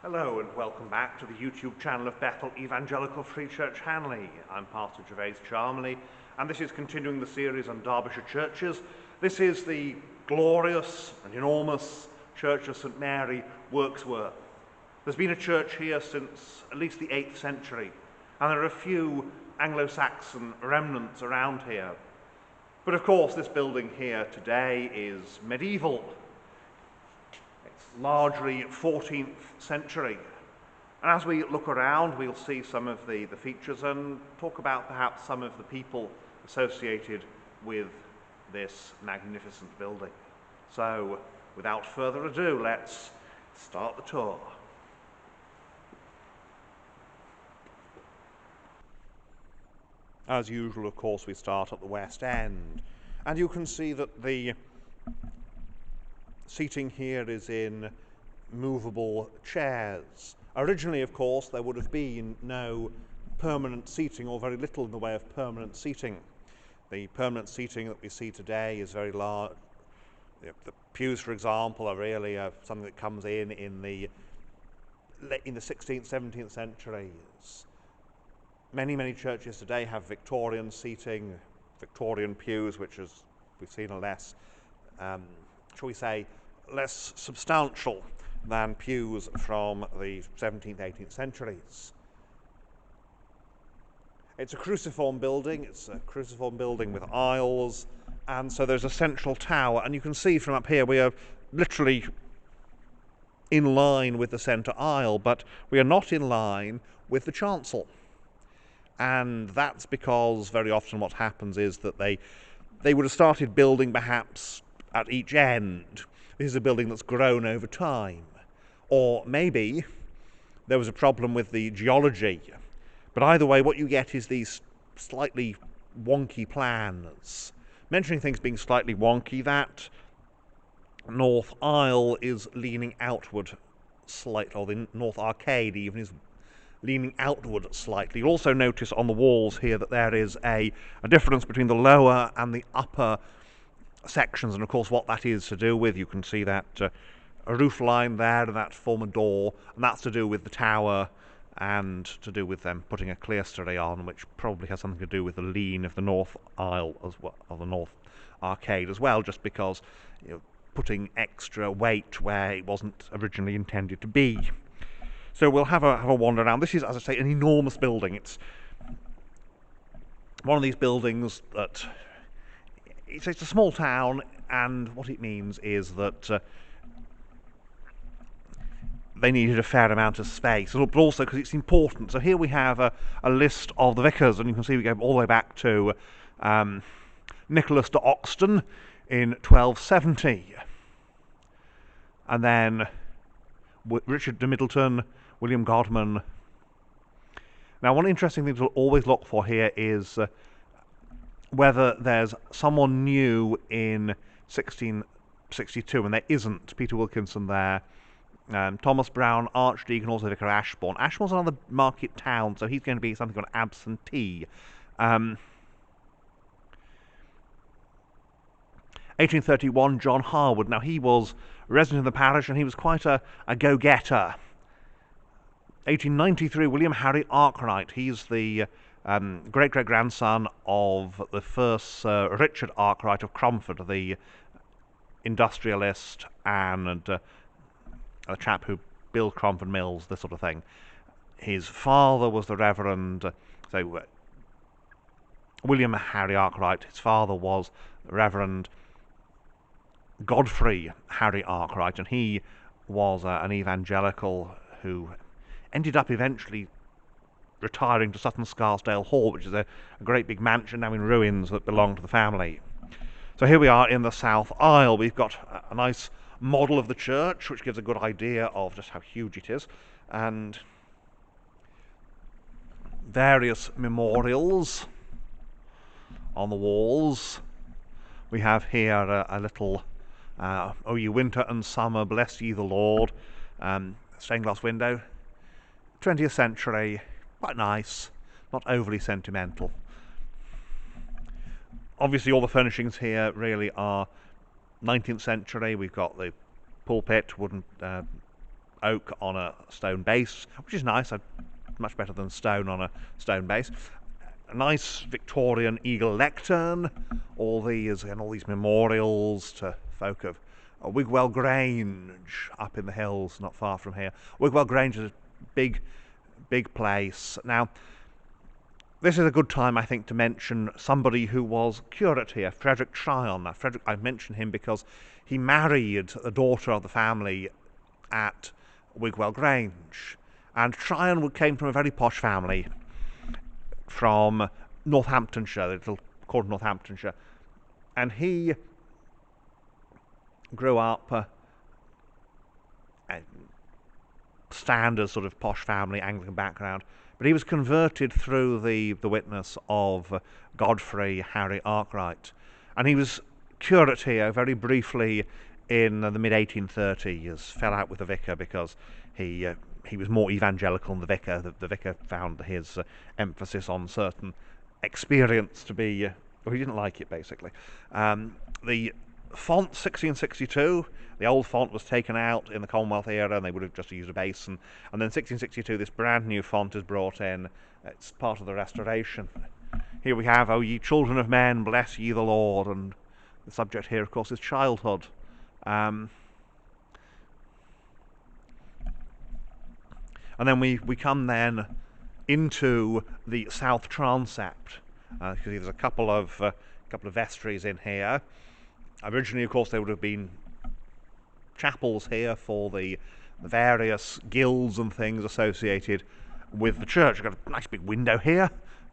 Hello and welcome back to the YouTube channel of Bethel Evangelical Free Church Hanley. I'm Pastor Gervais Charmley, and this is continuing the series on Derbyshire churches. This is the glorious and enormous Church of St Mary, Wirksworth. There's been a church here since at least the 8th century, and there are a few Anglo-Saxon remnants around here. But of course, this building here today is medieval. Largely 14th century. And as we look around, we'll see some of the features and talk about perhaps some of the people associated with this magnificent building. So, without further ado, let's start the tour. As usual, of course, we start at the west end. And you can see that the seating here is in movable chairs. Originally, of course, there would have been no permanent seating, or very little in the way of permanent seating. The permanent seating that we see today is very large. The pews, for example, are really something that comes in the 16th, 17th centuries. Many churches today have Victorian seating, Victorian pews, which is, we've seen, are less shall we say, less substantial than pews from the 17th, 18th centuries. It's a cruciform building. It's a cruciform building with aisles, and so there's a central tower, and you can see from up here we are literally in line with the centre aisle, but we are not in line with the chancel. And that's because very often what happens is that they would have started building perhaps at each end. This is a building that's grown over time. Or maybe there was a problem with the geology. But either way, what you get is these slightly wonky plans. Mentioning things being slightly wonky, that north aisle is leaning outward slightly, or the north arcade even is leaning outward slightly. You'll also notice on the walls here that there is a difference between the lower and the upper sections, and of course what that is to do with, you can see that a roof line there and that form a door, and that's to do with the tower and to do with them putting a clerestory on, which probably has something to do with the lean of the north aisle as well, or the north arcade as well, just because, you know, putting extra weight where it wasn't originally intended to be. So we'll have a wander around. This is, as I say, an enormous building. It's one of these buildings that it's a small town, and what it means is that they needed a fair amount of space, but also because it's important. So here we have a list of the vicars, and you can see we go all the way back to Nicholas de Oxton in 1270, and then Richard de Middleton, William Godman. Now, one interesting thing to always look for here is whether there's someone new in 1662, and there isn't. Peter Wilkinson there. Thomas Brown, Archdeacon, also Vicar Ashbourne. Ashbourne's another market town, so he's going to be something called absentee. 1831, John Harwood. Now, he was resident of the parish, and he was quite a go-getter. 1893, William Harry Arkwright. He's the great-great-grandson of the first Sir Richard Arkwright of Cromford, the industrialist and a chap who built Cromford Mills, this sort of thing. His father was the Reverend, William Harry Arkwright. His father was the Reverend Godfrey Harry Arkwright, and he was an evangelical who ended up eventually retiring to Sutton Scarsdale Hall, which is a great big mansion now in ruins that belonged to the family. So here we are in the south aisle. We've got a nice model of the church, which gives a good idea of just how huge it is, and various memorials on the walls. We have here a little "O ye winter and summer, bless ye the Lord," stained glass window. 20th century, quite nice, not overly sentimental. Obviously all the furnishings here really are 19th century. We've got the pulpit, wooden oak on a stone base, which is nice, much better than stone on a stone base. A nice Victorian eagle lectern, all these memorials to folk of Wigwell Grange up in the hills not far from here. Wigwell Grange is a big place. Now, this is a good time, I think, to mention somebody who was curate here, Frederick Tryon. Now, Frederick, I mention him because he married the daughter of the family at Wigwell Grange. And Tryon came from a very posh family from Northamptonshire, the little quarter of Northamptonshire. And he grew up standard sort of posh family, Anglican background. But he was converted through the witness of Godfrey Harry Arkwright. And he was curate here very briefly in the mid-1830s, fell out with the vicar because he was more evangelical than the vicar. The vicar found his emphasis on certain experience to be... well, he didn't like it, basically. The font, 1662, the old font was taken out in the Commonwealth era and they would have just used a basin. And then 1662, this brand new font is brought in. It's part of the restoration. Here we have, "O ye children of men, bless ye the Lord." And the subject here, of course, is childhood. And then we come then into the South Transept, because there's a couple of vestries in here. Originally, of course, there would have been chapels here for the various guilds and things associated with the church. We've got a nice big window here,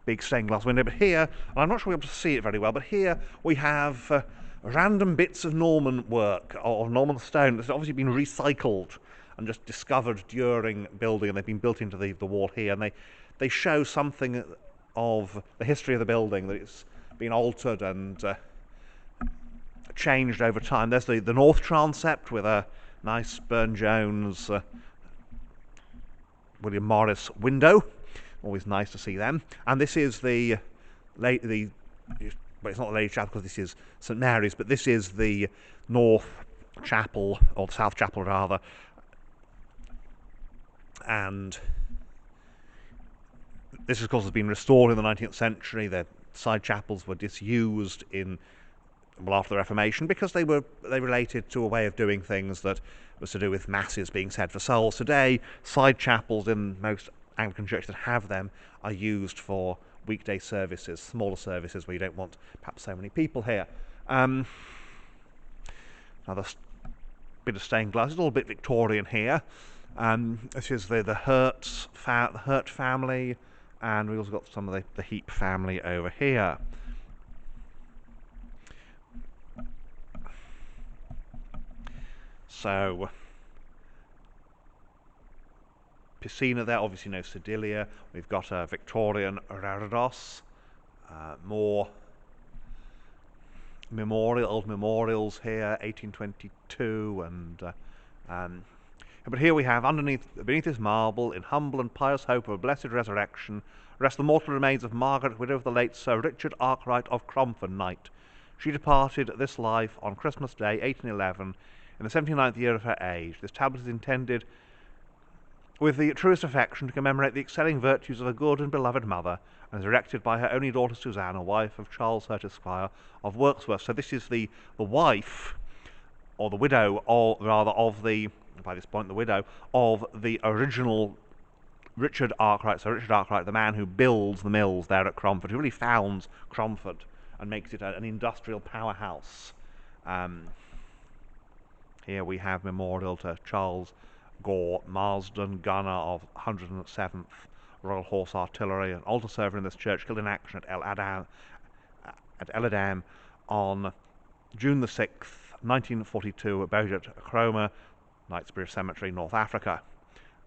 big stained glass window, but here, and I'm not sure we're able to see it very well, but here we have random bits of Norman work, or Norman stone, that's obviously been recycled and just discovered during building, and they've been built into the wall here, and they show something of the history of the building, that it's been altered and changed over time. There's the North Transept with a nice Burne-Jones, William Morris window. Always nice to see them. And this is well, it's not the Lady Chapel because this is St Mary's, but this is the North Chapel, or the South Chapel rather. And this, of course, has been restored in the 19th century. The side chapels were disused after the Reformation because they related to a way of doing things that was to do with masses being said for souls. Today, side chapels in most Anglican churches that have them are used for weekday services, smaller services where you don't want perhaps so many people here. Another bit of stained glass, it's a little bit Victorian here. This is the Hurt family, and we've also got some of the Heap family over here. So, Piscina there, obviously no Sedilia. We've got a Victorian reredos, more old memorials here, 1822, and but here we have, beneath this marble, in humble and pious hope of a blessed resurrection, rest the mortal remains of Margaret, widow of the late Sir Richard Arkwright of Cromford, Knight. She departed this life on Christmas Day, 1811, in the 79th year of her age. This tablet is intended with the truest affection to commemorate the excelling virtues of a good and beloved mother, and is erected by her only daughter Susanna, wife of Charles Hurt, Esquire, of Wirksworth. So this is the wife, or the widow, or rather of the, by this point the widow, of the original Richard Arkwright. So Richard Arkwright, the man who builds the mills there at Cromford, who really founds Cromford and makes it an industrial powerhouse. Here we have memorial to Charles Gore Marsden, gunner of 107th Royal Horse Artillery, an altar server in this church, killed in action at El-Adam on June the 6th, 1942, buried at Cromer, Knightsbridge Cemetery, North Africa.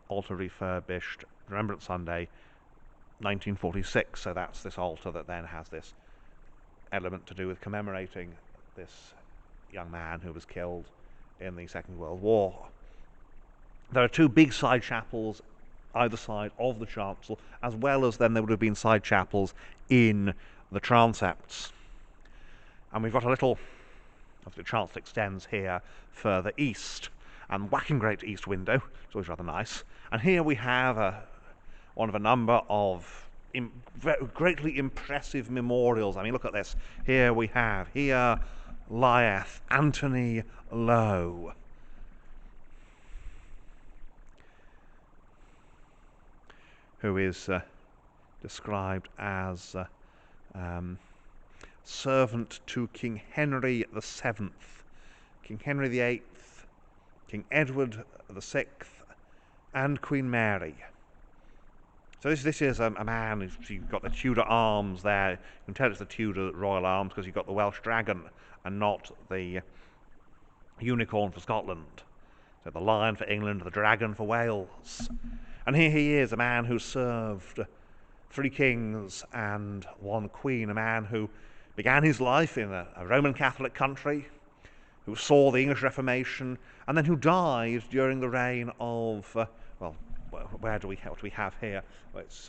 Altar refurbished, Remembrance Sunday, 1946. So that's this altar that then has this element to do with commemorating this young man who was killed in the Second World War. There are two big side chapels either side of the chancel, as well as then there would have been side chapels in the transepts. And we've got a little, the chancel extends here further east, and whacking great east window. It's always rather nice. And here we have one of a number of greatly impressive memorials. I mean, look at this. Here lieth Anthony Lowe, who is described as servant to King Henry VII, King Henry VIII, King Edward VI, and Queen Mary. So this is a man. You've got the Tudor arms there. You can tell it's the Tudor royal arms because you've got the Welsh dragon and not the unicorn for Scotland. So the lion for England, the dragon for Wales. And here he is, a man who served 3 kings and 1 queen, a man who began his life in a Roman Catholic country, who saw the English Reformation, and then who died during the reign of, what do we have here? Well, it's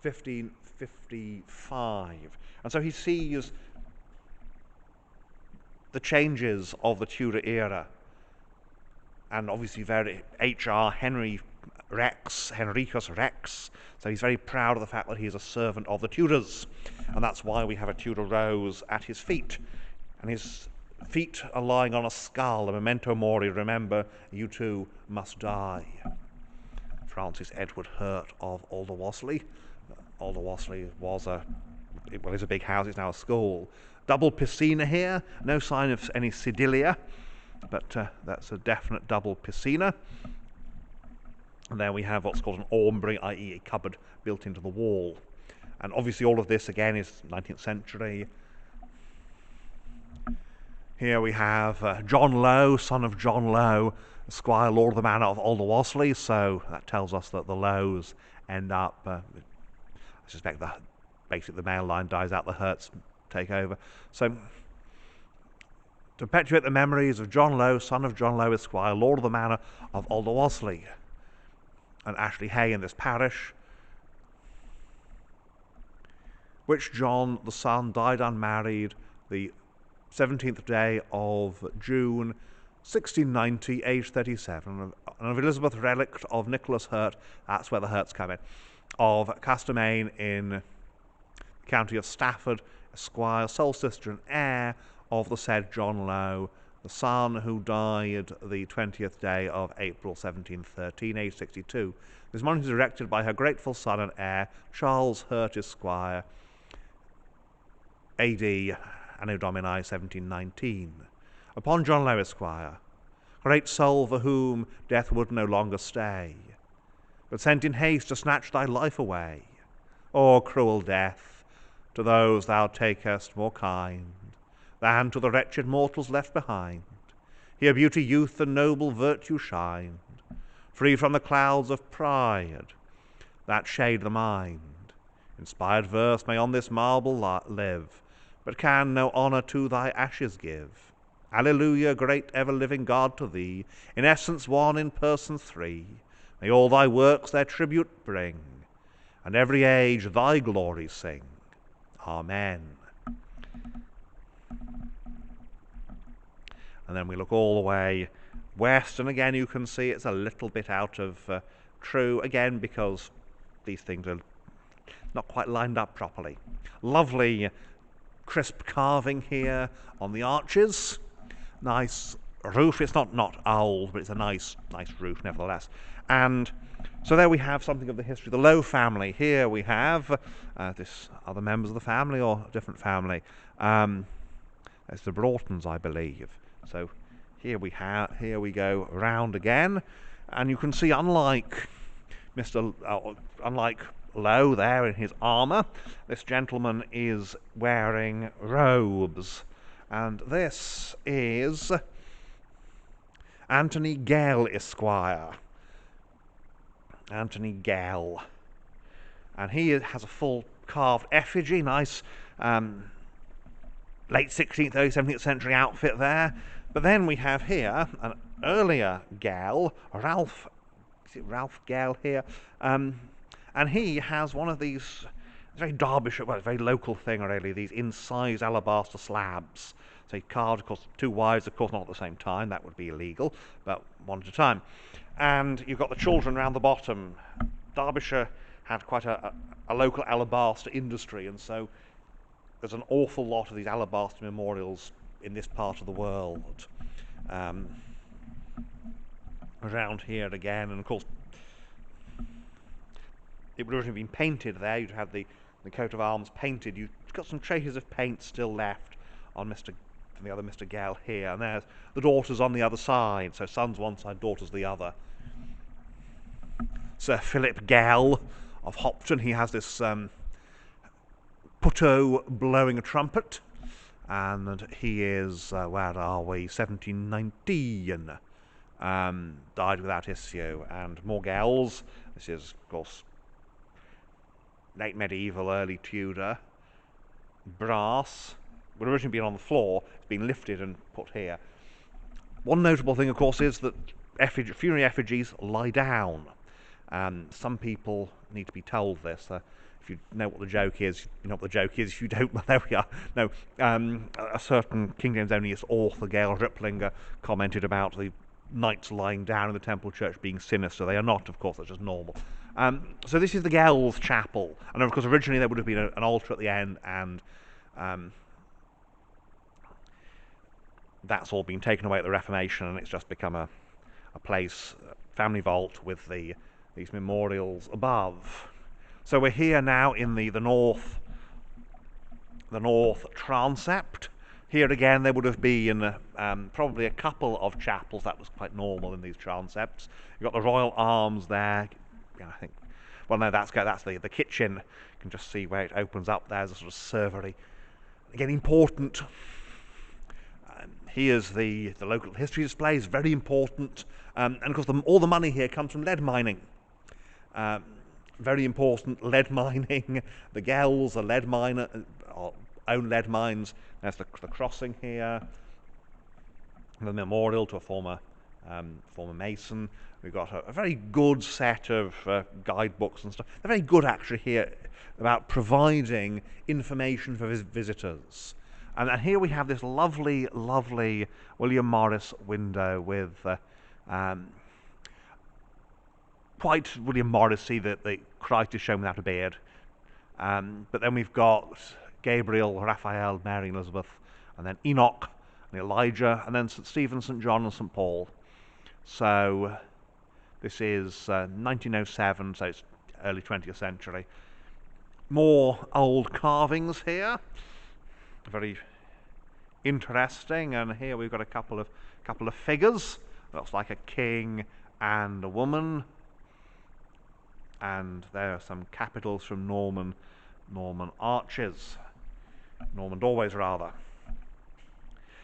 1555. And so he sees the changes of the Tudor era, and obviously H.R. Henricus Rex, so he's very proud of the fact that he is a servant of the Tudors, and that's why we have a Tudor rose at his feet, and his feet are lying on a skull, a memento mori, remember, you too must die. Francis Edward Hurt of Alderwasley. Alderwasley is a big house, it's now a school. Double piscina here, no sign of any sedilia, but that's a definite double piscina. And there we have what's called an aumbry, i.e. a cupboard built into the wall. And obviously all of this again is 19th century. Here we have John Lowe, son of John Lowe, Squire Lord of the Manor of Alderwasley, so that tells us that the Lowes end up, I suspect that basically the male line dies out, the Herts take over. So, to perpetuate the memories of John Lowe, son of John Lowe, Esquire, Lord of the Manor of Alderwasley, and Ashley Hay in this parish, which John the son died unmarried the 17th day of June 1690, aged 37, and of Elizabeth Relict of Nicholas Hurt, that's where the Hurts come in, of Castlemaine in the county of Stafford, Esquire, sole sister and heir of the said John Lowe, the son who died the 20th day of April 1713, aged 62. This monument is erected by her grateful son and heir, Charles Hurt, Esquire, A.D. Anno Domini 1719. Upon John Lowe, Esquire, great soul for whom death would no longer stay, but sent in haste to snatch thy life away. O cruel death, to those thou takest more kind than to the wretched mortals left behind. Here beauty, youth, and noble virtue shined, free from the clouds of pride that shade the mind. Inspired verse may on this marble live, but can no honour to thy ashes give. Alleluia, great ever-living God, to thee, in essence one, in persons three. May all thy works their tribute bring, and every age thy glory sing. Amen. And then we look all the way west, and again you can see it's a little bit out of true, again because these things are not quite lined up properly. Lovely crisp carving here on the arches. Nice roof. It's not old, but it's a nice roof nevertheless. And so there we have something of the history of the Lowe family. Here we have this other members of the family, or a different family. It's the Broughtons, I believe. So here we go round again, and you can see, unlike Lowe there in his armour, this gentleman is wearing robes, and this is Anthony Gell, Esquire. Anthony Gell, and he has a full carved effigy, nice late 16th, early 17th century outfit there. But then we have here an earlier Gell, Ralph Gell here, and he has one of these very Derbyshire, well, very local thing really, these incised alabaster slabs. So he carved, of course, 2 wives, of course not at the same time, that would be illegal, but one at a time. And you've got the children around the bottom. Derbyshire had quite a local alabaster industry, and so there's an awful lot of these alabaster memorials in this part of the world. Around here again, and of course it would have originally been painted there. You'd have the coat of arms painted. You've got some traces of paint still left on from the other Mr. Gell here, and there's the daughters on the other side, so sons one side, daughters the other. Sir Philip Gell of Hopton, he has this putto blowing a trumpet, and he is, where are we, 1719, died without issue. And more Gells, this is of course late medieval, early Tudor, brass, would originally been on the floor, it's been lifted and put here. One notable thing, of course, is that funerary effigies lie down. Some people need to be told this. If you know what the joke is, you know what the joke is. If you don't, well, there we are. No, a certain King James onlyist author, Gail Riplinger, commented about the knights lying down in the Temple Church being sinister. They are not, of course, that's just normal. So this is the Gells Chapel, and of course originally there would have been an altar at the end, and that's all been taken away at the Reformation, and it's just become a place, family vault with these memorials above. So we're here now in the north transept. Here again there would have been probably a couple of chapels. That was quite normal in these transepts. You've got the Royal Arms there. I think, well, no, that's the kitchen. You can just see where it opens up. There's a sort of servery. Again, important. Here's the local history displays, very important. And of course, all the money here comes from lead mining. Very important, lead mining. The Gells are lead miner, own lead mines. There's the crossing here. The memorial to a former mason. We've got a very good set of guidebooks and stuff. They're very good actually here about providing information for visitors. And here we have this lovely, lovely William Morris window with quite William Morrissey, that the Christ is shown without a beard. But then we've got Gabriel, Raphael, Mary, Elizabeth, and then Enoch and Elijah, and then St. Stephen, St. John, and St. Paul. So this is 1907, so it's early 20th century. More old carvings here, very interesting. And here we've got a couple of figures. Looks like a king and a woman. And there are some capitals from Norman arches, Norman doorways rather.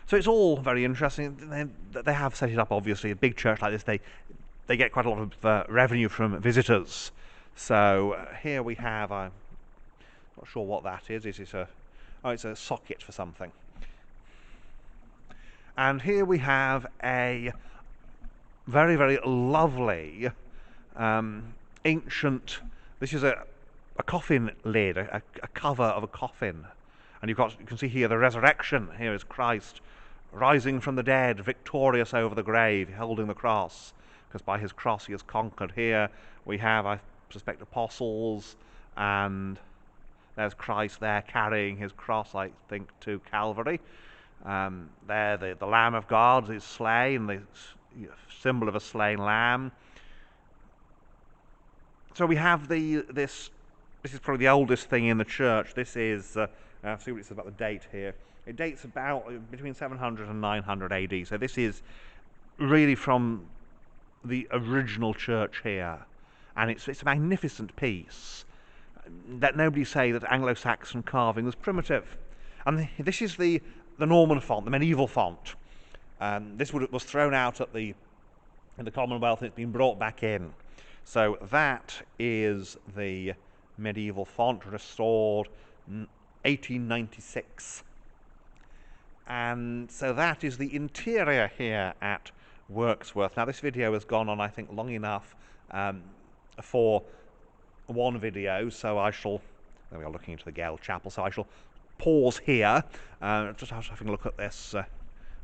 So it's all very interesting. They have set it up, obviously. A big church like this, they get quite a lot of revenue from visitors. So here we have, I'm not sure what that is. It's a socket for something. And here we have a very, very lovely ancient, this is a coffin lid, a cover of a coffin. And you can see here the resurrection. Here is Christ rising from the dead, victorious over the grave, holding the cross, because by his cross he has conquered. Here we have, I suspect, apostles, and there's Christ there carrying his cross, I think, to Calvary. There the Lamb of God is slain, the symbol of a slain lamb. So we have this is probably the oldest thing in the church. This is, I'll see what it says about the date here. It dates about between 700 and 900 AD. So this is really from the original church here. And it's a magnificent piece. Let nobody say that Anglo-Saxon carving was primitive. And this is the Norman font, the medieval font. This was thrown out in the Commonwealth, and it's been brought back in. So that is the medieval font, restored 1896. And so that is the interior here at Wirksworth. Now this video has gone on, I think, long enough for one video, so I shall, there we are looking into the Gale Chapel, so I shall pause here. Just having a look at this.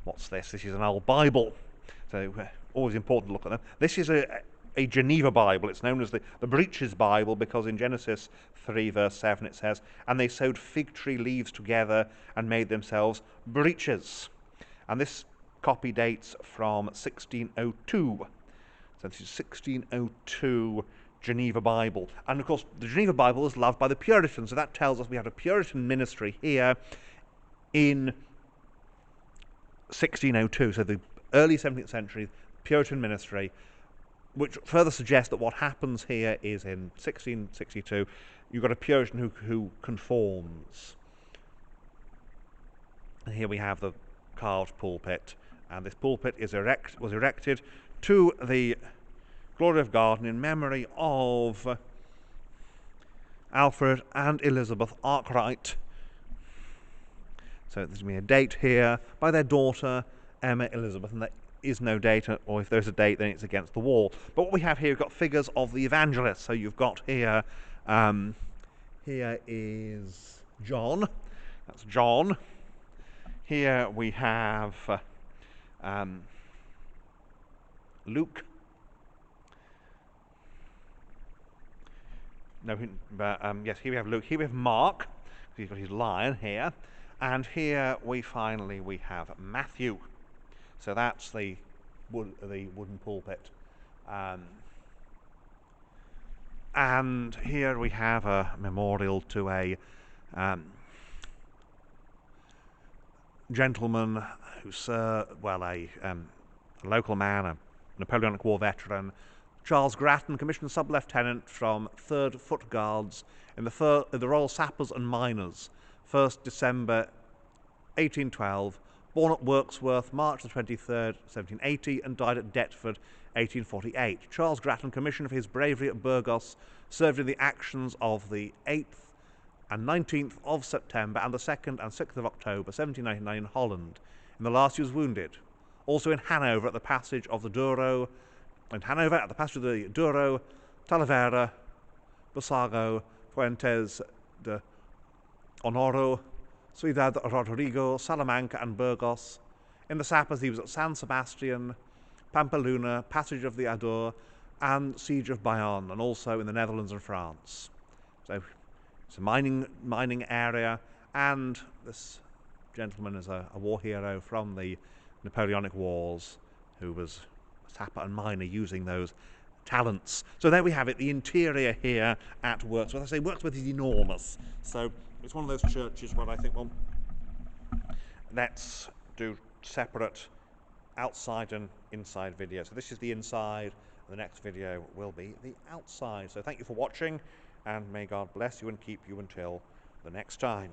What's this? This is an old Bible. So always important to look at them. This is a Geneva Bible. It's known as the Breeches Bible because in Genesis 3 verse 7 it says, "And they sewed fig tree leaves together and made themselves breeches." And this copy dates from 1602. So this is 1602 Geneva Bible. And of course the Geneva Bible is loved by the Puritans, so that tells us we have a Puritan ministry here in 1602, so the early 17th century Puritan ministry, which further suggests that what happens here is in 1662 you've got a Puritan who conforms. And here we have the carved pulpit, and this pulpit was erected to the glory of God and in memory of Alfred and Elizabeth Arkwright. So there's going to be a date here by their daughter Emma Elizabeth, and there is no date, or if there's a date then it's against the wall. But what we have here, we've got figures of the Evangelist. So you've got here, here is John, that's John. Here we have Luke. No, but yes, here we have Luke. Here we have Mark. He's got his lion here. And here we have Matthew. So that's the wooden pulpit. And here we have a memorial to a gentleman who served, well, a local man, a Napoleonic War veteran, Charles Grattan, commissioned sub-lieutenant from 3rd Foot Guards in the Royal Sappers and Miners, 1st December 1812, born at Wirksworth, March the 23rd, 1780, and died at Deptford, 1848. Charles Grattan, commissioned for his bravery at Burgos, served in the actions of the 8th and 19th of September and the 2nd and 6th of October, 1799 in Holland. In the last he was wounded. Also in Hanover at the passage of the Douro, Talavera, Basago, Fuentes de Honoro, Ciudad Rodrigo, Salamanca and Burgos. In the Sappers he was at San Sebastian, Pampeluna, Passage of the Adour and Siege of Bayonne, and also in the Netherlands and France. So it's a mining area, and this gentleman is a war hero from the Napoleonic Wars who was a sapper and miner using those talents. So there we have it, the interior here at Wirksworth. I say Wirksworth is enormous, so it's one of those churches where I think, well, let's do separate outside and inside videos. So this is the inside, and the next video will be the outside. So thank you for watching, and may God bless you and keep you until the next time.